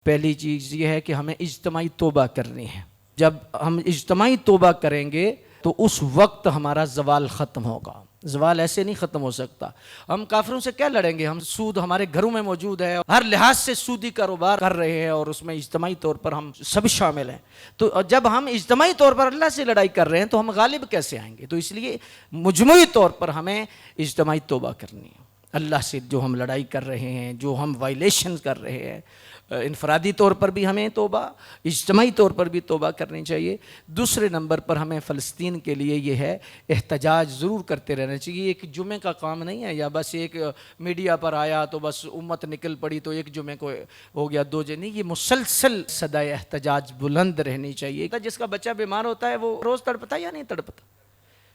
पहली चीज़ ये है कि हमें इज्तमाई तौबा करनी है। जब हम इज्तमाई तौबा करेंगे तो उस वक्त हमारा जवाल ख़त्म होगा। जवाल ऐसे नहीं ख़त्म हो सकता। हम काफिरों से क्या लड़ेंगे? हम सूद हमारे घरों में मौजूद है, हर लिहाज से सूदी कारोबार कर रहे हैं और उसमें इज्तमाई तौर पर हम सभी शामिल हैं। तो जब हम इज्तमाई तौर पर अल्लाह से लड़ाई कर रहे हैं तो हम गालिब कैसे आएंगे? तो इसलिए मुजमुई तौर पर हमें इज्तमाई तौबा करनी है। अल्लाह से जो हम लड़ाई कर रहे हैं, जो हम वायलेशन कर रहे हैं, इनफरादी तौर पर भी हमें तौबा, इज्तमाई तौर पर भी तौबा करनी चाहिए। दूसरे नंबर पर हमें फ़लस्तीन के लिए ये है, एहतजाज ज़रूर करते रहना चाहिए। एक जुमे का काम नहीं है, या बस एक मीडिया पर आया तो बस उम्मत निकल पड़ी तो एक जुमे को हो गया, दो जने, ये मुसलसल सदाए एहतजाज बुलंद रहनी चाहिए। जिसका बच्चा बीमार होता है वो रोज़ तड़पता है या नहीं तड़पता?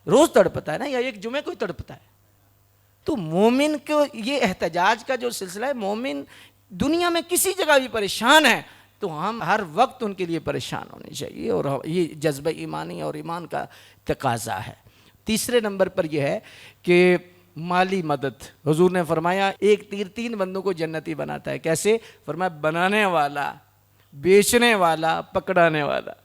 रोज़ तड़पता है ना, या एक जुमे को ही तड़पता है? तो मोमिन को ये एहतजाज का जो सिलसिला है, मोमिन दुनिया में किसी जगह भी परेशान है तो हम हर वक्त उनके लिए परेशान होने चाहिए, और ये जज्बा ईमानी और ईमान का तकाजा है। तीसरे नंबर पर यह है कि माली मदद। हुजूर ने फरमाया एक तीर 3 बंदों को जन्नती बनाता है। कैसे? फरमाया बनाने वाला, बेचने वाला, पकड़ाने वाला।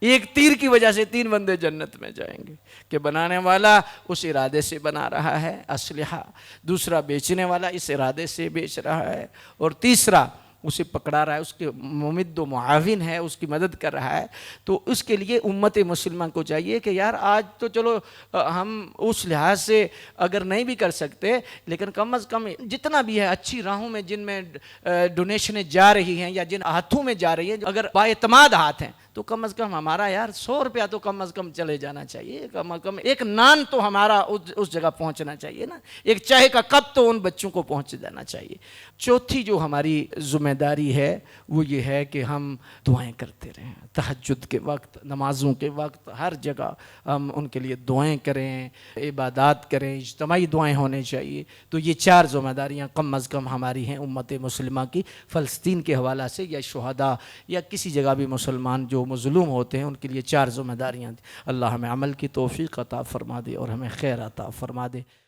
एक तीर की वजह से 3 बंदे जन्नत में जाएंगे कि बनाने वाला उस इरादे से बना रहा है असलहा, दूसरा बेचने वाला इस इरादे से बेच रहा है, और तीसरा उसे पकड़ा रहा है, उसके मुमिद्दो मुआविन है, उसकी मदद कर रहा है। तो उसके लिए उम्मत मुसलमान को चाहिए कि यार आज तो चलो हम उस लिहाज से अगर नहीं भी कर सकते, लेकिन कम अज़ कम जितना भी है अच्छी राहों में जिनमें डोनेशनें जा रही हैं या जिन हाथों में जा रही हैं, अगर बाएतमाद हाथ हैं, तो कम अज़ कम हमारा यार 100 रुपया तो कम अज़ कम चले जाना चाहिए। कम अज़ कम एक नान तो हमारा उस जगह पहुंचना चाहिए ना, एक चाय का कप तो उन बच्चों को पहुंच जाना चाहिए। चौथी जो हमारी जिम्मेदारी है वो ये है कि हम दुआएं करते रहें। तहज्जुद के वक्त, नमाज़ों के वक्त, हर जगह हम उनके लिए दुआएं करें, इबादत करें, इज्तिमाई दुआएं होने चाहिए। तो ये 4 जिम्मेदारियाँ कम अज़ कम हमारी हैं उम्मत मुस्लिमा की। फ़लस्तीन के हवाला से या शुहदा या किसी जगह भी मुसलमान जो मज़लूम होते हैं उनके लिए 4 जिम्मेदारियाँ थी। अल्लाह हमें अमल की तौफ़ीक़ अता फ़रमा दे और हमें खैर अता फ़रमा दे।